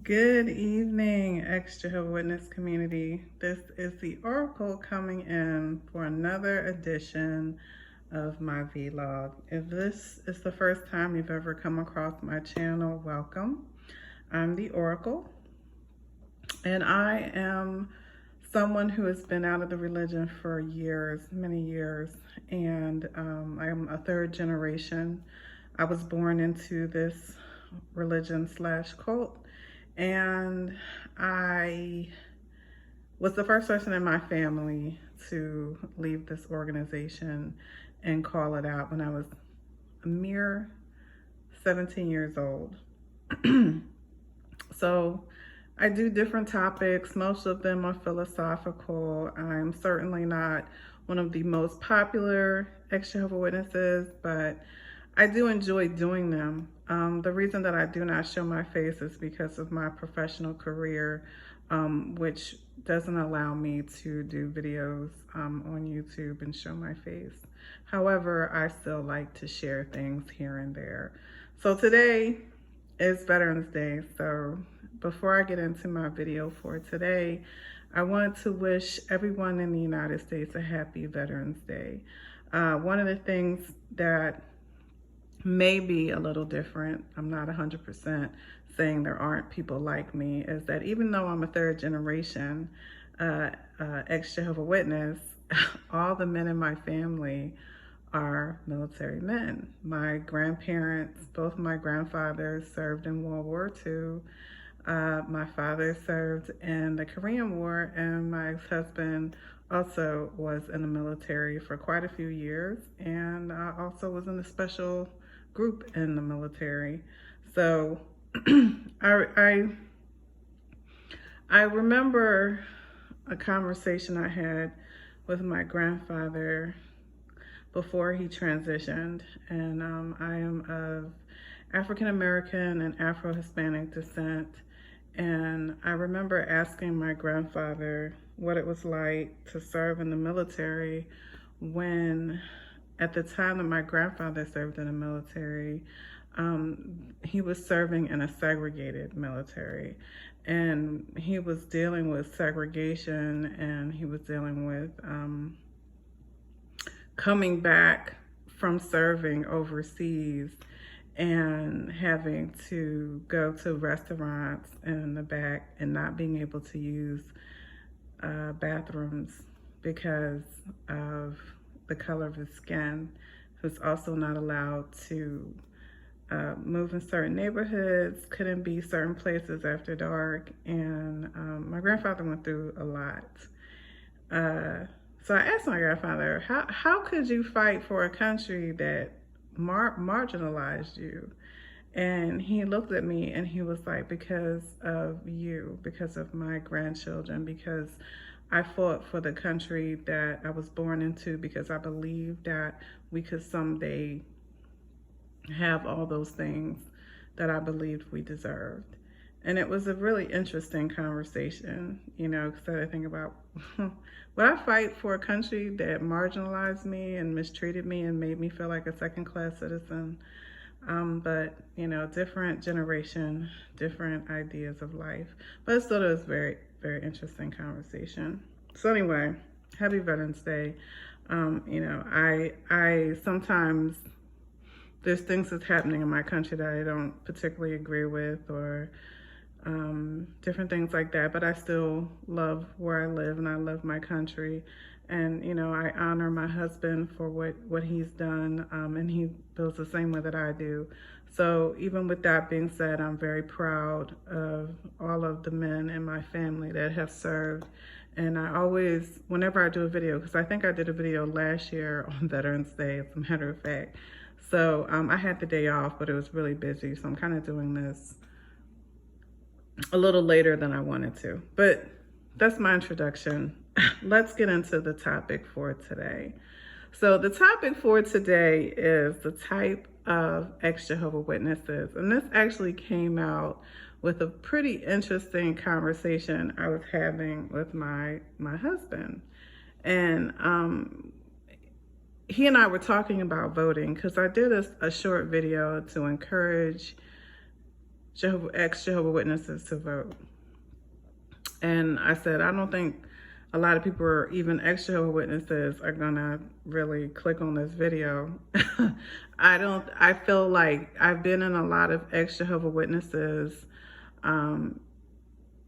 Good evening, EX Jehovah Witness community. This is the Oracle coming in for another edition of my vlog. If this is the first time you've ever come across my channel, welcome. I'm the Oracle, and I am someone who has been out of the religion for years, many years, and I am a third generation. I was born into this religion slash cult, and I was the first person in my family to leave this organization and call it out when I was a mere 17 years old. So I do different topics. Most of them are philosophical. I'm certainly not one of the most popular EX Jehovah Witnesses, but I do enjoy doing them. The reason that I do not show my face is because of my professional career, which doesn't allow me to do videos on YouTube and show my face. However, I still like to share things here and there. So today is Veterans Day. So before I get into my video for today, I want to wish everyone in the United States a happy Veterans Day. One of the things that may be a little different, I'm not 100% saying there aren't people like me, is that even though I'm a third generation EX Jehovah Witness, all the men in my family are military men. My grandparents, both my grandfathers served in World War II. My father served in the Korean War, and my ex-husband also was in the military for quite a few years, and also was in the special group in the military. So I remember a conversation I had with my grandfather before he transitioned, and I am of African American and Afro-Hispanic descent, and I remember asking my grandfather what it was like to serve in the military when, at the time that my grandfather served in the military, he was serving in a segregated military, and he was dealing with segregation, and he was dealing with coming back from serving overseas and having to go to restaurants in the back and not being able to use bathrooms because of the color of his skin. He was also not allowed to move in certain neighborhoods, couldn't be certain places after dark, and my grandfather went through a lot. So I asked my grandfather, how could you fight for a country that marginalized you? And he looked at me and he was like, because of you, because of my grandchildren, because I fought for the country that I was born into, because I believed that we could someday have all those things that I believed we deserved. And it was a really interesting conversation, you know, because I think about, would I fight for a country that marginalized me and mistreated me and made me feel like a second-class citizen? But, you know, different generation, different ideas of life. But still, it was very, very interesting conversation. So anyway, happy Veterans Day. You know, I sometimes, there's things that's happening in my country that I don't particularly agree with, or different things like that, but I still love where I live and I love my country. And, you know, I honor my husband for what he's done, and he feels the same way that I do. So even with that being said, I'm very proud of all of the men in my family that have served. And I always, whenever I do a video, because I think I did a video last year on Veterans Day, as a matter of fact. So I had the day off, but it was really busy. So I'm kind of doing this a little later than I wanted to. But that's my introduction. Let's get into the topic for today. So the topic for today is the type of EX Jehovah Witnesses. And this actually came out with a pretty interesting conversation I was having with my husband. And he and I were talking about voting, because I did a short video to encourage ex Jehovah Witnesses to vote. And I said, I don't think a lot of people, or even ex Jehovah Witnesses, are gonna really click on this video. I feel like I've been in a lot of ex Jehovah Witnesses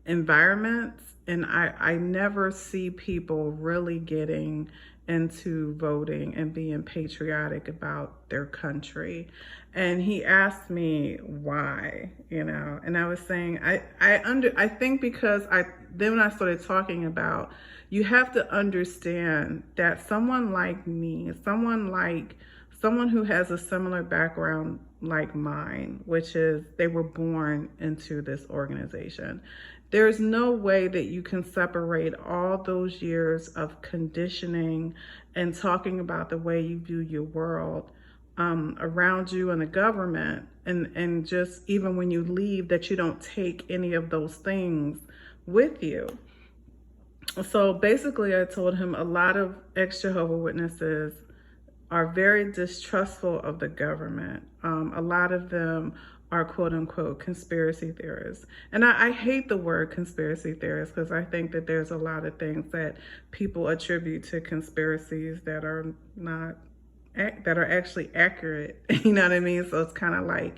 environments, and I never see people really getting into voting and being patriotic about their country. And he asked me why, and I was saying, I think because then when I started talking about, you have to understand that someone like me, someone who has a similar background like mine, which is they were born into this organization. There's no way that you can separate all those years of conditioning and talking about the way you view your world around you and the government, and just even when you leave, that you don't take any of those things with you. So basically, I told him a lot of ex-Jehovah Witnesses are very distrustful of the government. A lot of them are quote unquote conspiracy theorists. And I hate the word conspiracy theorists, because I think that there's a lot of things that people attribute to conspiracies that are actually accurate. You know what I mean? So it's kind of like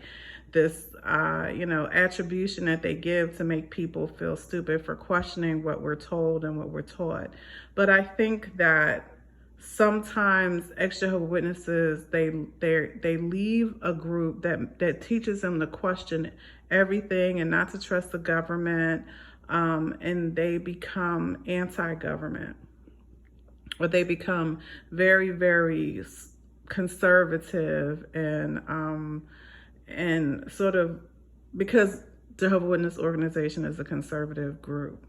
this, attribution that they give to make people feel stupid for questioning what we're told and what we're taught. But I think that sometimes ex-Jehovah Witnesses, they leave a group that teaches them to question everything and not to trust the government, and they become anti-government, or they become very, very conservative, and sort of, because Jehovah Witness organization is a conservative group.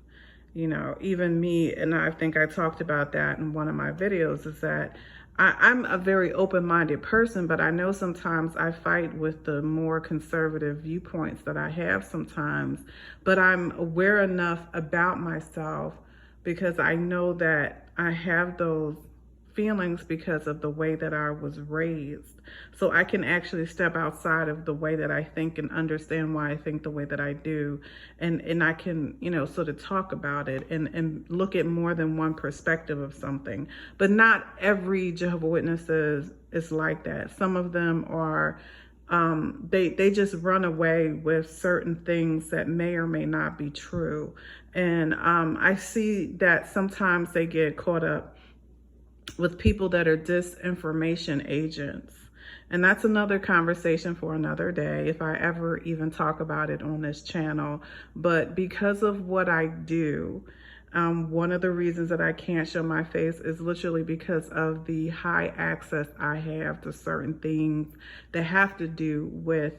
Even me, and I think I talked about that in one of my videos, is that I'm a very open-minded person, but I know sometimes I fight with the more conservative viewpoints that I have sometimes, but I'm aware enough about myself, because I know that I have those feelings because of the way that I was raised. So I can actually step outside of the way that I think and understand why I think the way that I do. And I can, sort of talk about it and look at more than one perspective of something. But not every Jehovah Witnesses is like that. Some of them are, they just run away with certain things that may or may not be true. And I see that sometimes they get caught up with people that are disinformation agents. And that's another conversation for another day, if I ever even talk about it on this channel. But because of what I do, one of the reasons that I can't show my face is literally because of the high access I have to certain things that have to do with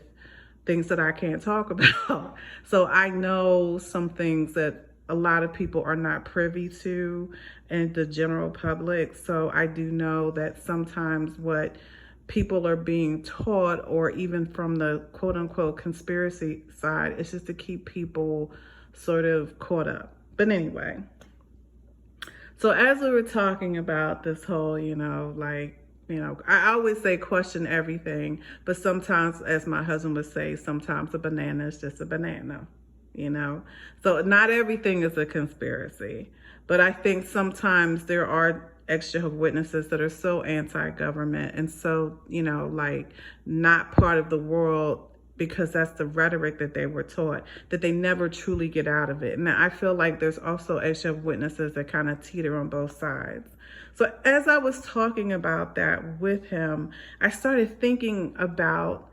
things that I can't talk about. So I know some things that a lot of people are not privy to, and the general public. So I do know that sometimes what people are being taught, or even from the quote unquote conspiracy side, is just to keep people sort of caught up. But anyway, so as we were talking about this whole, I always say question everything, but sometimes, as my husband would say, sometimes a banana is just a banana. So not everything is a conspiracy, but I think sometimes there are ex-Jehovah Witnesses that are so anti-government and so, not part of the world, because that's the rhetoric that they were taught, that they never truly get out of it. And I feel like there's also ex-Jehovah Witnesses that kind of teeter on both sides. So as I was talking about that with him, I started thinking about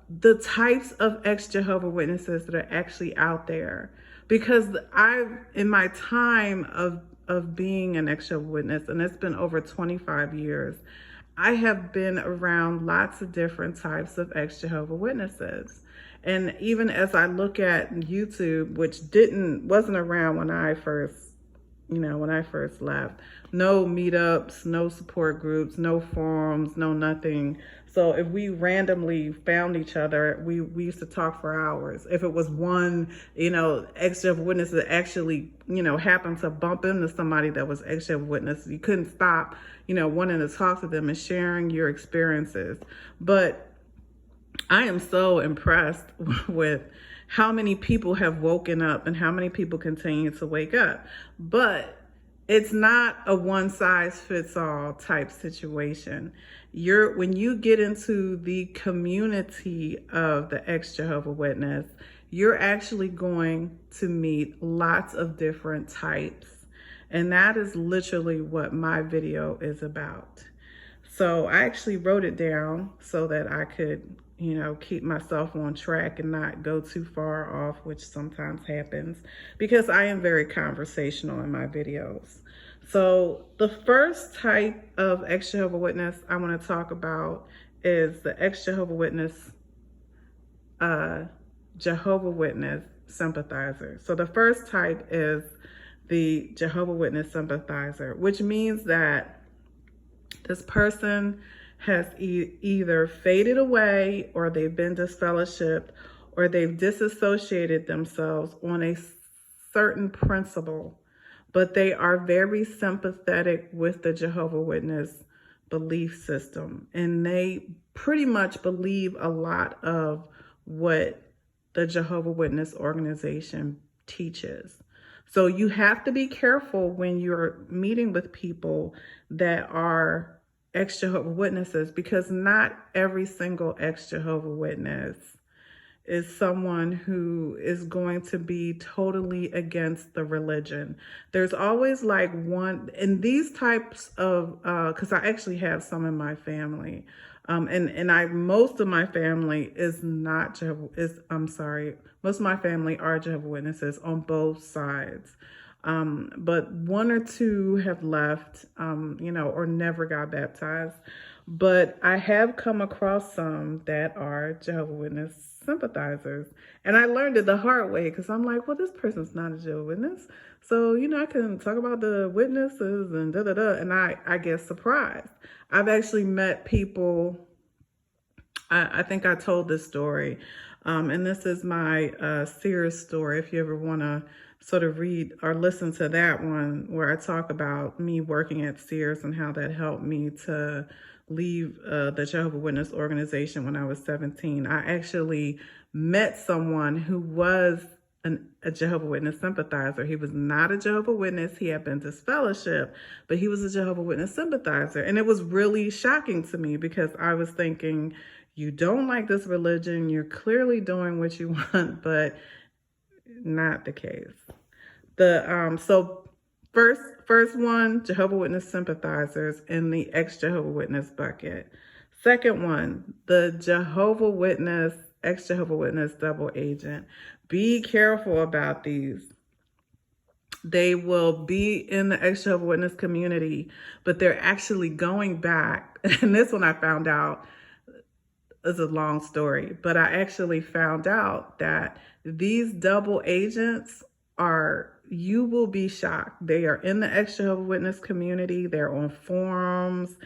the types of ex-Jehovah Witnesses that are actually out there. Because in my time of being an ex-Jehovah Witness, and it's been over 25 years, I have been around lots of different types of ex-Jehovah Witnesses. And even as I look at YouTube, which wasn't around when I first left, no meetups, no support groups, no forums, no nothing. So if we randomly found each other, we used to talk for hours. If it was one, ex-Jehovah Witness that actually, happened to bump into somebody that was ex-Jehovah Witness, you couldn't stop, wanting to talk to them and sharing your experiences. But I am so impressed with how many people have woken up and how many people continue to wake up. But it's not a one size fits all type situation. When you get into the community of the ex Jehovah Witness, you're actually going to meet lots of different types. And that is literally what my video is about. So I actually wrote it down so that I could, keep myself on track and not go too far off, which sometimes happens because I am very conversational in my videos. So the first type of ex Jehovah Witness I want to talk about is the ex Jehovah Witness, Jehovah Witness sympathizer. So the first type is the Jehovah Witness sympathizer, which means that this person has either faded away, or they've been disfellowshipped, or they've disassociated themselves on a certain principle, but they are very sympathetic with the Jehovah Witness belief system. And they pretty much believe a lot of what the Jehovah Witness organization teaches. So you have to be careful when you're meeting with people that are ex-Jehovah Witnesses, because not every single ex-Jehovah Witness is someone who is going to be totally against the religion. There's always like one, in these types of, because I actually have some in my family, most of my family is not most of my family are Jehovah Witnesses on both sides. But one or two have left, or never got baptized. But I have come across some that are Jehovah Witness sympathizers. And I learned it the hard way, because I'm like, well, this person's not a Jehovah Witness. So, I can talk about the witnesses and da-da-da. And I get surprised. I've actually met people, I think I told this story. And this is my Theorist story, if you ever want to sort of read or listen to that one, where I talk about me working at Sears and how that helped me to leave the Jehovah Witness organization when I was 17. I actually met someone who was a Jehovah Witness sympathizer. He was not a Jehovah Witness. He had been disfellowshipped, but he was a Jehovah Witness sympathizer. And it was really shocking to me, because I was thinking, you don't like this religion, you're clearly doing what you want, but not the case. So first one, Jehovah Witness sympathizers in the ex-Jehovah Witness bucket. Second one, the Jehovah Witness, ex-Jehovah Witness double agent. Be careful about these. They will be in the ex-Jehovah Witness community, but they're actually going back. And this one I found out is a long story, but I actually found out that these double agents you will be shocked. They are in the ex-Jehovah Witness community. They're on forums.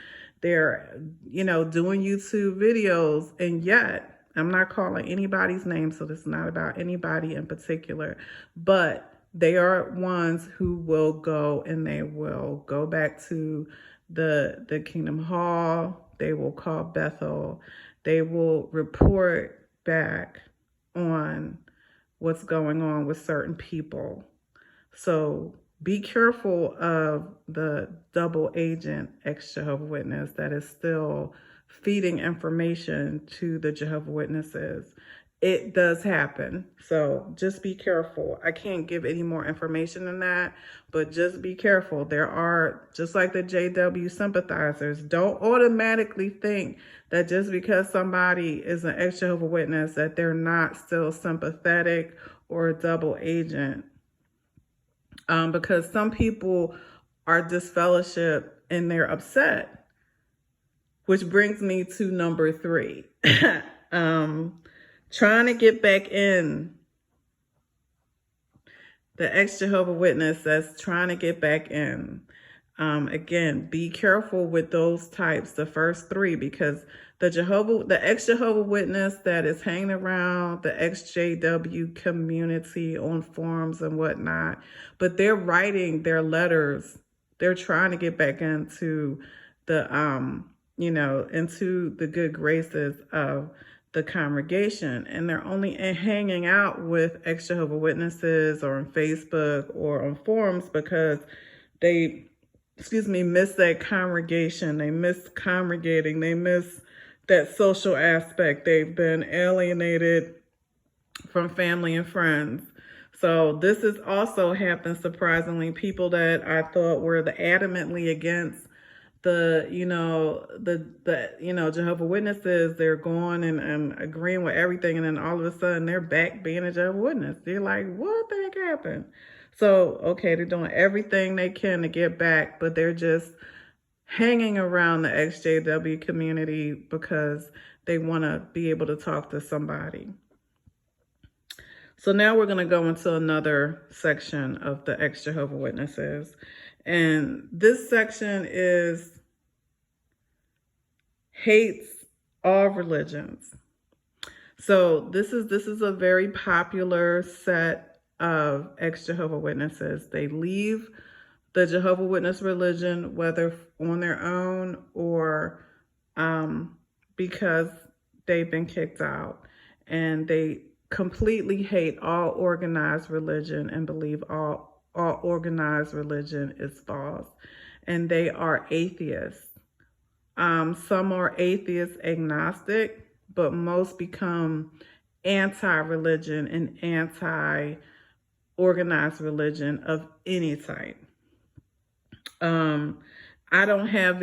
They're, doing YouTube videos. And yet, I'm not calling anybody's name, so this is not about anybody in particular, but they are ones who will go, and they will go back to the Kingdom Hall. They will call Bethel. They will report back on what's going on with certain people. So be careful of the double agent ex-Jehovah Witness that is still feeding information to the Jehovah Witnesses. It does happen. So just be careful. I can't give any more information than that, but just be careful. There are, just like the JW sympathizers, don't automatically think that just because somebody is an ex-Jehovah Witness that they're not still sympathetic or a double agent. Because some people are disfellowshipped and they're upset, which brings me to number 3. Trying to get back in. The ex-Jehovah Witness that's trying to get back in. Again, be careful with those types, the first 3, because the ex-Jehovah Witness that is hanging around the XJW community on forums and whatnot, but they're writing their letters. They're trying to get back into the, into the good graces of the congregation, and they're only hanging out with ex Jehovah Witnesses or on Facebook or on forums because they, miss that congregation. They miss congregating. They miss that social aspect. They've been alienated from family and friends. So this has also happened, surprisingly. People that I thought were adamantly against the Jehovah Witnesses, they're going and agreeing with everything, and then all of a sudden they're back being a Jehovah Witness. They're like, what the heck happened? So, okay, they're doing everything they can to get back, but they're just hanging around the EXJW community because they want to be able to talk to somebody. So now we're going to go into another section of the ex Jehovah Witnesses. And this section is hates all religions. So this is a very popular set of ex Jehovah Witnesses. They leave the Jehovah Witness religion, whether on their own or because they've been kicked out, and they completely hate all organized religion and believe all organized religion is false. And they are atheists. Some are atheist agnostic, but most become anti-religion and anti-organized religion of any type. I don't have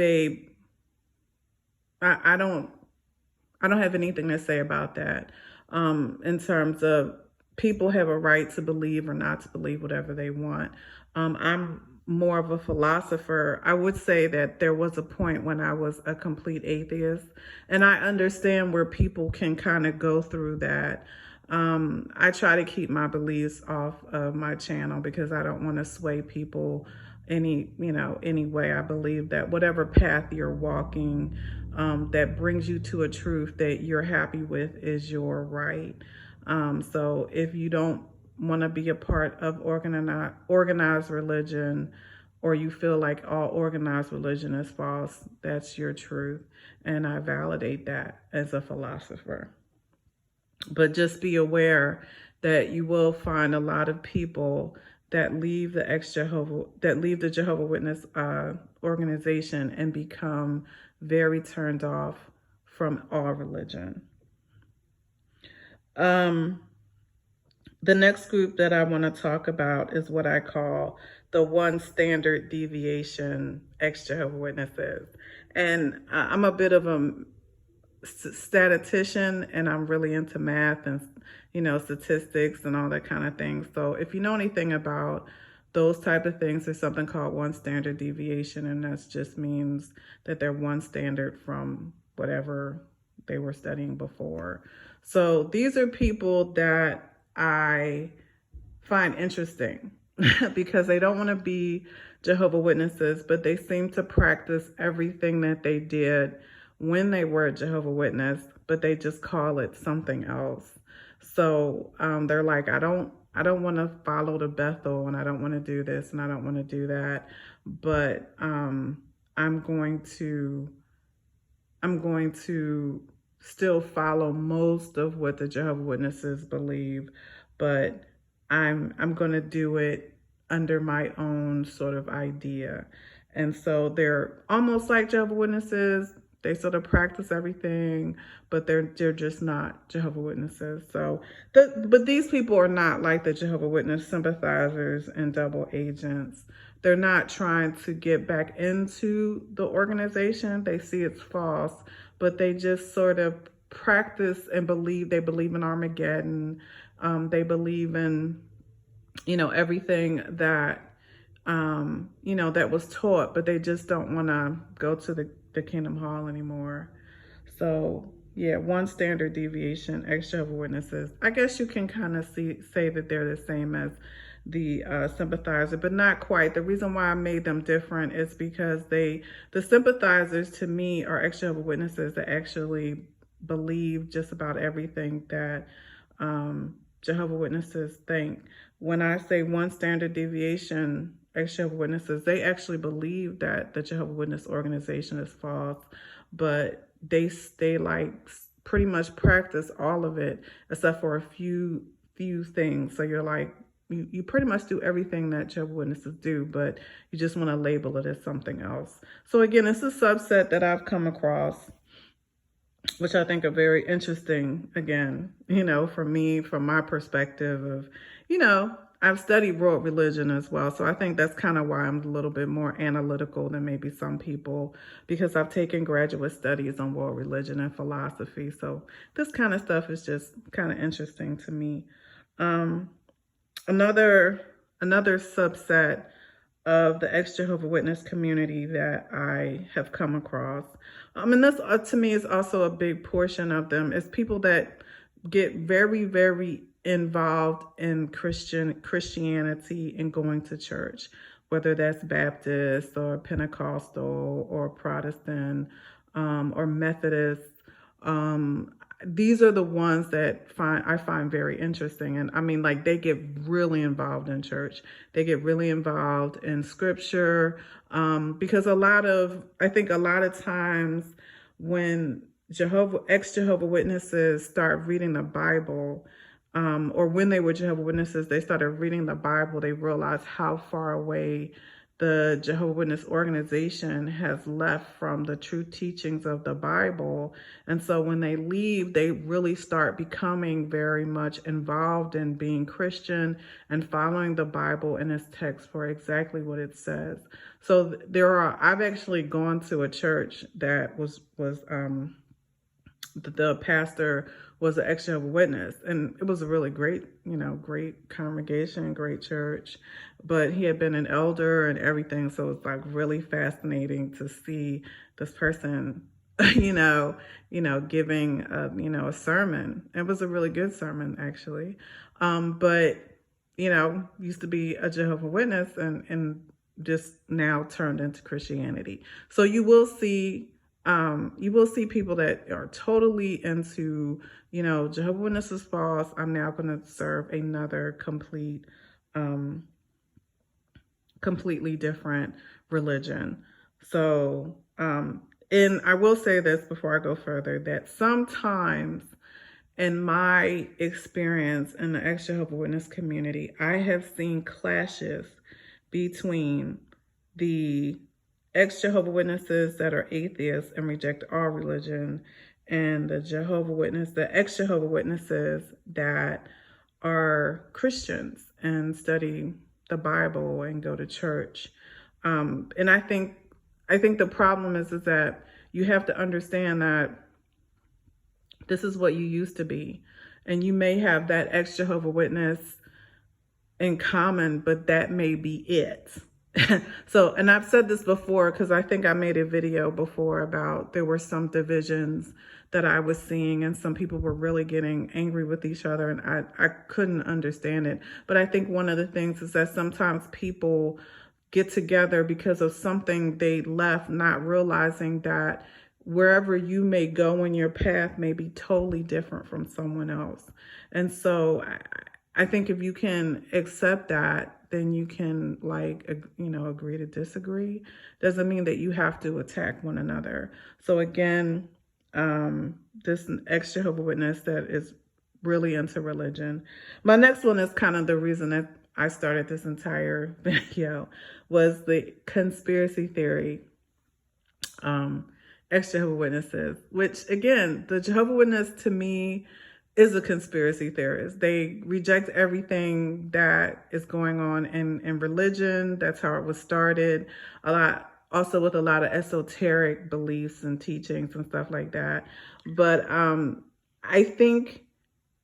anything to say about that. In terms of people have a right to believe or not to believe whatever they want. I'm more of a philosopher. I would say that there was a point when I was a complete atheist, and I understand where people can kind of go through that. I try to keep my beliefs off of my channel because I don't want to sway people any way. I believe that whatever path you're walking, that brings you to a truth that you're happy with is your right. So if you don't want to be a part of organized religion, or you feel like all organized religion is false, that's your truth. And I validate that as a philosopher. But just be aware that you will find a lot of people that leave the Jehovah Witness organization and become very turned off from all religion. The next group that I want to talk about is what I call the one standard deviation ex Jehovah Witnesses. And I'm a bit of a statistician, and I'm really into math and statistics and all that kind of thing. So if you know anything about those type of things, there's something called one standard deviation, and that just means that they're one standard from whatever they were studying before. So these are people that I find interesting because they don't want to be Jehovah Witnesses, but they seem to practice everything that they did when they were a Jehovah Witness, but they just call it something else. So they're like, I don't want to follow the Bethel, and I don't want to do this, and I don't want to do that, but I'm going to still follow most of what the Jehovah Witnesses believe, but I'm going to do it under my own sort of idea. And so they're almost like Jehovah Witnesses. They sort of practice everything, but they're just not Jehovah Witnesses. So, but these people are not like the Jehovah Witness sympathizers and double agents. They're not trying to get back into the organization. They see it's false, but they just sort of practice and believe. They believe in Armageddon. They believe in, everything that, that was taught, but they just don't want to go to the Kingdom Hall anymore. So yeah, one standard deviation, ex Jehovah Witnesses. I guess you can kind of say that they're the same as the Sympathizer, but not quite. The reason why I made them different is because the Sympathizers to me are ex Jehovah Witnesses that actually believe just about everything that Jehovah Witnesses think. When I say one standard deviation, ex Jehovah Witnesses, they actually believe that the Jehovah Witness organization is false, but they like pretty much practice all of it except for a few things. So you're like, you pretty much do everything that Jehovah's Witnesses do, but you just want to label it as something else. So again, it's a subset that I've come across, which I think are very interesting. Again, for me, from my perspective of, I've studied world religion as well. So I think that's kind of why I'm a little bit more analytical than maybe some people, because I've taken graduate studies on world religion and philosophy. So this kind of stuff is just kind of interesting to me. Another subset of the EX Jehovah Witness community that I have come across, and this to me is also a big portion of them, is people that get very, very involved in Christianity and going to church, whether that's Baptist or Pentecostal or Protestant or Methodist. These are the ones that I find very interesting. And I mean, like, they get really involved in church. They get really involved in scripture, because I think a lot of times when EX Jehovah Witnesses start reading the Bible, or when they were Jehovah Witnesses, they started reading the Bible, they realized how far away the Jehovah Witness organization has left from the true teachings of the Bible. And so when they leave, they really start becoming very much involved in being Christian and following the Bible and its text for exactly what it says. So I've actually gone to a church that was the pastor was an EX Jehovah Witness, and it was a really great, great congregation, great church, but he had been an elder and everything. So it's like really fascinating to see this person, giving, a sermon. It was a really good sermon, actually. But, used to be a Jehovah Witness and just now turned into Christianity. So you will see people that are totally into, Jehovah's Witnesses false. I'm now going to serve another completely different religion. So, and I will say this before I go further, that sometimes in my experience in the EX Jehovah Witness community, I have seen clashes between the EX Jehovah Witnesses that are atheists and reject all religion, and the EX Jehovah Witnesses that are Christians and study the Bible and go to church. And I think the problem is that you have to understand that this is what you used to be, and you may have that EX Jehovah Witness in common, but that may be it. So, and I've said this before, because I think I made a video before about there were some divisions that I was seeing, and some people were really getting angry with each other, and I couldn't understand it. But I think one of the things is that sometimes people get together because of something they left, not realizing that wherever you may go in your path may be totally different from someone else. And so I think if you can accept that, then you can, agree to disagree. Doesn't mean that you have to attack one another. So again, this EX Jehovah Witness that is really into religion. My next one is kind of the reason that I started this entire video, was the conspiracy theory EX Jehovah Witnesses, which again, the Jehovah Witness to me is a conspiracy theorist. They reject everything that is going on in religion. That's how it was started. Also with a lot of esoteric beliefs and teachings and stuff like that. But I think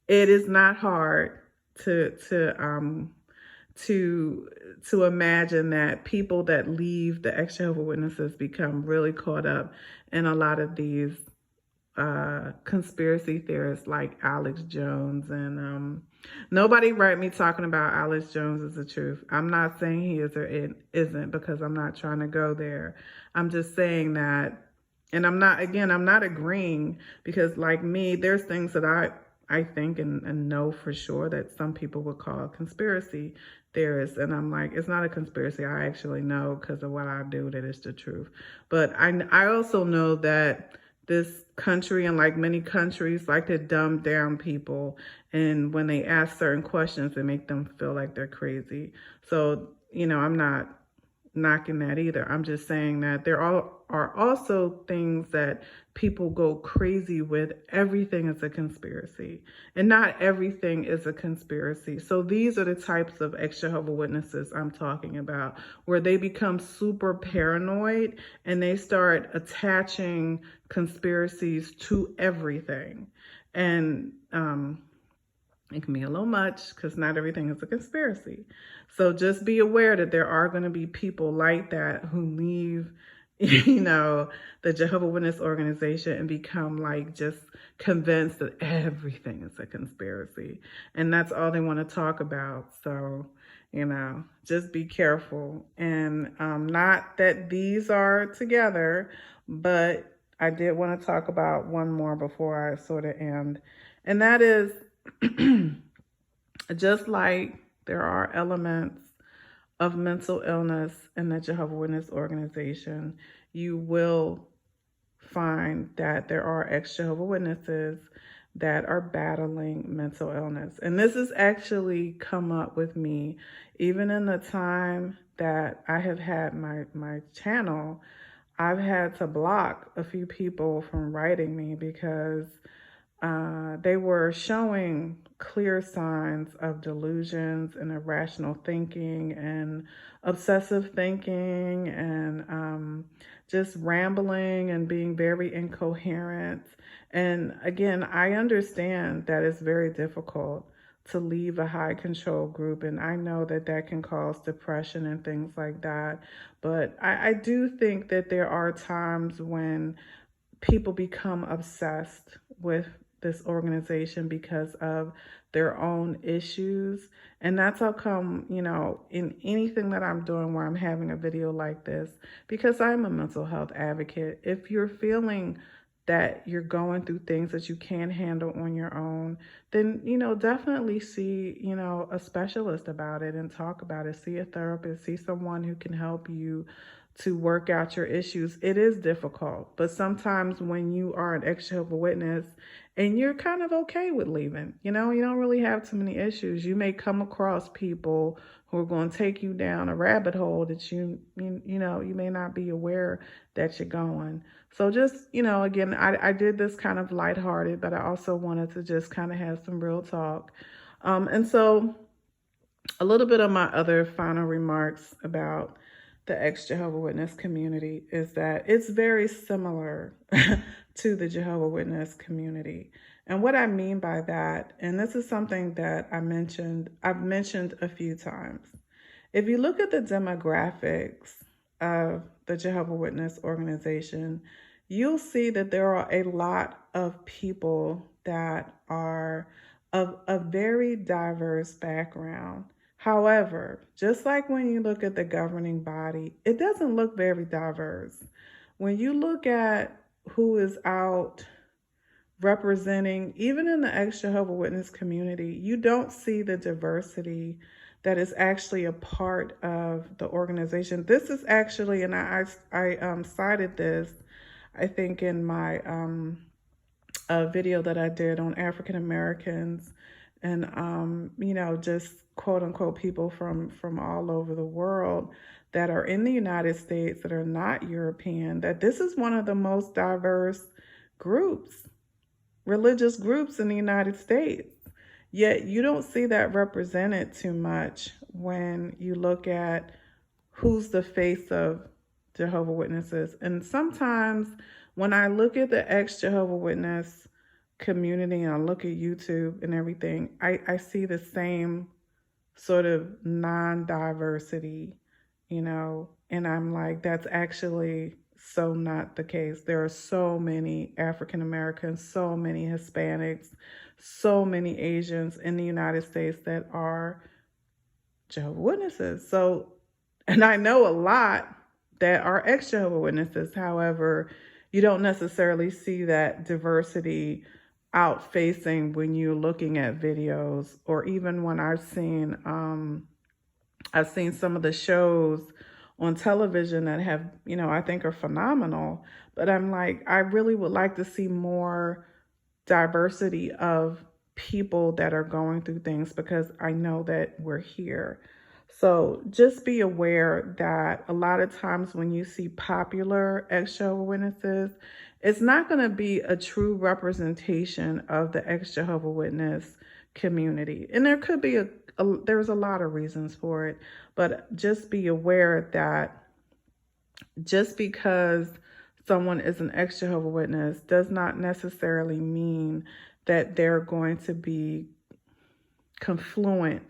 it is not hard to imagine that people that leave the EX Jehovah Witnesses become really caught up in a lot of these conspiracy theorists like Alex Jones. And nobody write me talking about Alex Jones is the truth. I'm not saying he is or it isn't, because I'm not trying to go there. I'm just saying that, and I'm not agreeing, because like me, there's things that I think and know for sure that some people would call conspiracy theorists. And I'm like, it's not a conspiracy. I actually know, because of what I do, that it's the truth. But I also know that this country, and like many countries, like to dumb down people. And when they ask certain questions, they make them feel like they're crazy. So, I'm not knocking that either. I'm just saying that there are also things that people go crazy with. Everything is a conspiracy, and not everything is a conspiracy. So these are the types of ex-Jehovah Witnesses I'm talking about, where they become super paranoid and they start attaching conspiracies to everything. And it can be a little much because not everything is a conspiracy. So just be aware that there are going to be people like that who leave, the Jehovah Witness organization and become like just convinced that everything is a conspiracy. And that's all they want to talk about. So, just be careful. And not that these are together, but I did want to talk about one more before I sort of end. And that is, just like there are elements of mental illness in the Jehovah Witness organization, you will find that there are ex-Jehovah Witnesses that are battling mental illness. And this has actually come up with me even in the time that I have had my channel. I've had to block a few people from writing me because they were showing clear signs of delusions and irrational thinking and obsessive thinking and just rambling and being very incoherent. And again, I understand that it's very difficult to leave a high control group, and I know that that can cause depression and things like that. But I do think that there are times when people become obsessed with this organization because of their own issues. And that's how come, in anything that I'm doing where I'm having a video like this, because I'm a mental health advocate, if you're feeling that you're going through things that you can't handle on your own, then, definitely see, a specialist about it and talk about it. See a therapist, see someone who can help you to work out your issues. It is difficult, but sometimes when you are an ex-Jehovah Witness and you're kind of okay with leaving, you don't really have too many issues, you may come across people who are going to take you down a rabbit hole that you may not be aware that you're going. So just, again, I did this kind of lighthearted, but I also wanted to just kind of have some real talk. And so a little bit of my other final remarks about the ex-Jehovah Witness community is that it's very similar to the Jehovah Witness community. And what I mean by that, and this is something that I've mentioned a few times. If you look at the demographics of the Jehovah Witness organization, you'll see that there are a lot of people that are of a very diverse background. However, just like when you look at the governing body, it doesn't look very diverse. When you look at who is out representing, even in the ex-Jehovah Witness community, you don't see the diversity that is actually a part of the organization. This is actually, and I cited this, I think, in my video that I did on African Americans and, just quote unquote people from all over the world that are in the United States that are not European, that this is one of the most diverse groups, religious groups in the United States. Yet you don't see that represented too much when you look at who's the face of Jehovah Witnesses. And sometimes when I look at the ex-Jehovah Witness community and I look at YouTube and everything, I see the same sort of non-diversity, and I'm like, that's actually so not the case. There are so many African Americans, so many Hispanics, so many Asians in the United States that are Jehovah Witnesses. So, and I know a lot that are ex-Jehovah Witnesses. However, you don't necessarily see that diversity out facing when you're looking at videos, or even when I've seen some of the shows on television that have, I think are phenomenal. But I'm like, I really would like to see more diversity of people that are going through things, because I know that we're here. So just be aware that a lot of times when you see popular ex Jehovah Witnesses, it's not going to be a true representation of the ex Jehovah Witness community. And there could be there's a lot of reasons for it, but just be aware that just because someone is an ex Jehovah Witness does not necessarily mean that they're going to be confluent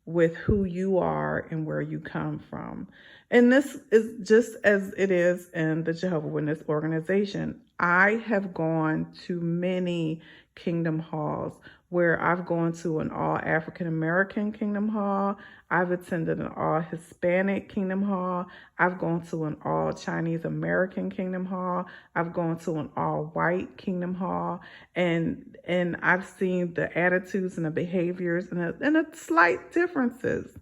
with who you are and where you come from. And this is just as it is in the Jehovah Witness organization. I have gone to many Kingdom Halls where I've gone to an all African American Kingdom Hall. I've attended an all Hispanic Kingdom Hall. I've gone to an all Chinese American Kingdom Hall. I've gone to an all white Kingdom Hall. And I've seen the attitudes and the behaviors and the slight differences.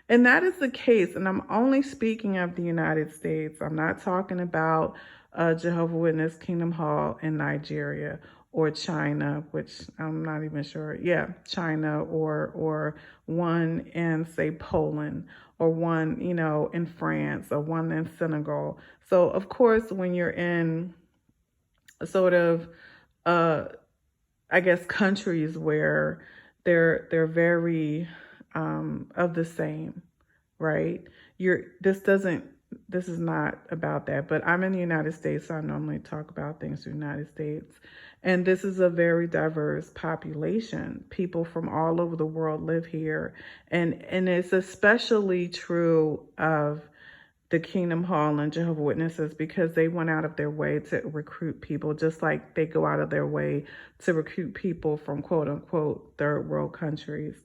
And that is the case. And I'm only speaking of the United States. I'm not talking about Jehovah Witness Kingdom Hall in Nigeria or China, which I'm not even sure. Yeah, China, or one in, say, Poland, or one, in France, or one in Senegal. So of course, when you're in sort of, I guess, countries where they're very of the same, right? This is not about that, but I'm in the United States, so I normally talk about things in the United States. And this is a very diverse population. People from all over the world live here. And it's especially true of the Kingdom Hall and Jehovah Witnesses, because they went out of their way to recruit people, just like they go out of their way to recruit people from quote unquote third world countries.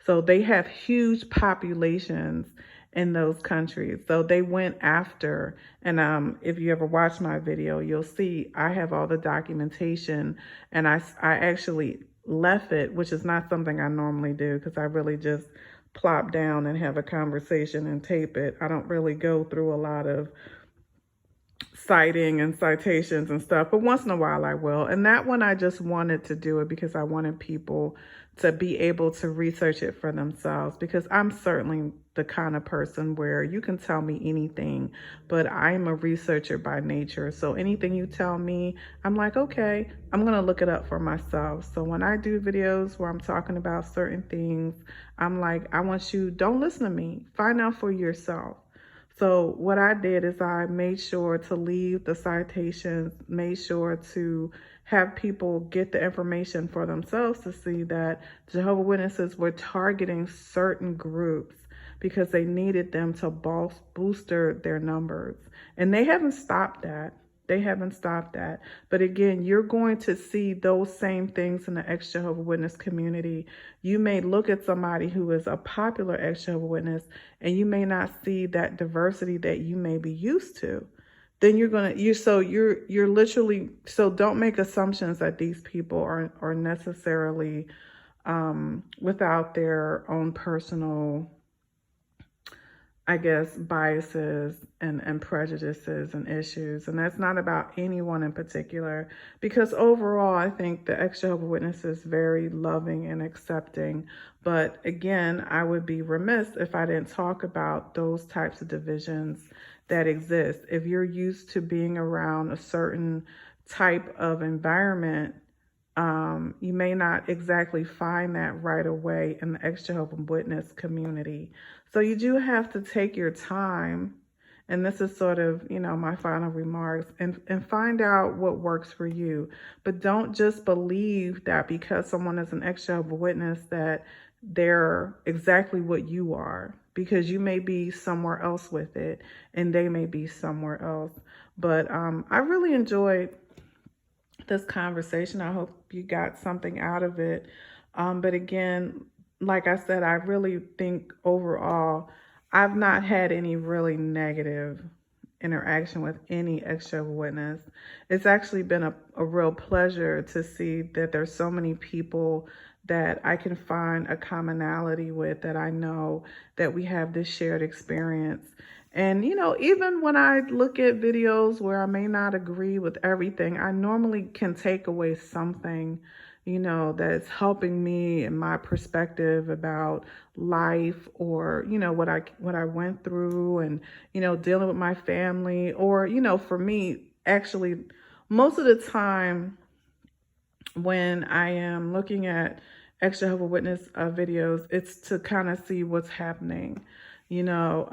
So they have huge populations in those countries. So they went after, and if you ever watch my video, you'll see I have all the documentation, and I actually left it, which is not something I normally do, because I really just plop down and have a conversation and tape it. I don't really go through a lot of citing and citations and stuff, but once in a while I will. And that one, I just wanted to do it because I wanted people to be able to research it for themselves, because I'm certainly the kind of person where you can tell me anything, but I'm a researcher by nature. So anything you tell me, I'm like, okay, I'm going to look it up for myself. So when I do videos where I'm talking about certain things, I'm like, I want you, don't listen to me, find out for yourself. So what I did is I made sure to leave the citations, made sure to have people get the information for themselves to see that Jehovah Witnesses were targeting certain groups because they needed them to booster their numbers. And they haven't stopped that. They haven't stopped that. But again, you're going to see those same things in the ex-Jehovah Witness community. You may look at somebody who is a popular ex-Jehovah Witness and you may not see that diversity that you may be used to. Then you're literally, so don't make assumptions that these people are necessarily without their own personal, I guess, biases and prejudices and issues. And that's not about anyone in particular, because overall, I think the ex-Jehovah Witness is very loving and accepting. But again, I would be remiss if I didn't talk about those types of divisions that exist. If you're used to being around a certain type of environment, you may not exactly find that right away in the ex-Jehovah Witness community. So you do have to take your time, and this is sort of, my final remarks, and find out what works for you. But don't just believe that because someone is an ex-Jehovah Witness that they're exactly what you are, because you may be somewhere else with it and they may be somewhere else. But I really enjoyed this conversation. I hope you got something out of it. But again, like I said, I really think overall, I've not had any really negative interaction with any ex-Jehovah Witness. It's actually been a real pleasure to see that there's so many people that I can find a commonality with, that I know that we have this shared experience. And, you know, even when I look at videos where I may not agree with everything, I normally can take away something, you know, that's helping me in my perspective about life, or, you know, what I went through, and, you know, dealing with my family, or, you know, for me, actually, most of the time when I am looking at ex Jehovah Witness videos, it's to kind of see what's happening. You know,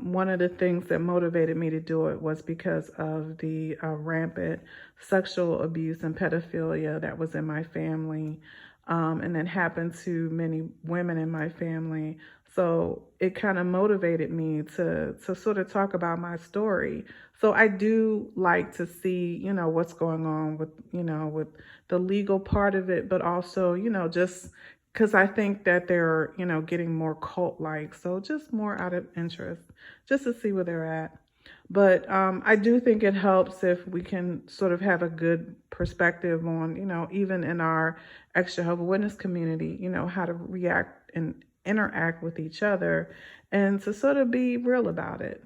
one of the things that motivated me to do it was because of the rampant sexual abuse and pedophilia that was in my family, and that happened to many women in my family. So it kind of motivated me to sort of talk about my story. So I do like to see, you know, what's going on with, you know, with the legal part of it, but also, you know, just because I think that they're, you know, getting more cult-like. So just more out of interest, just to see where they're at. But I do think it helps if we can sort of have a good perspective on, you know, even in our ex Jehovah Witness community, you know, how to react and interact with each other, and to sort of be real about it.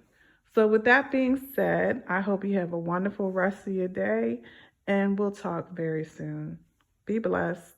So with that being said, I hope you have a wonderful rest of your day, and we'll talk very soon. Be blessed.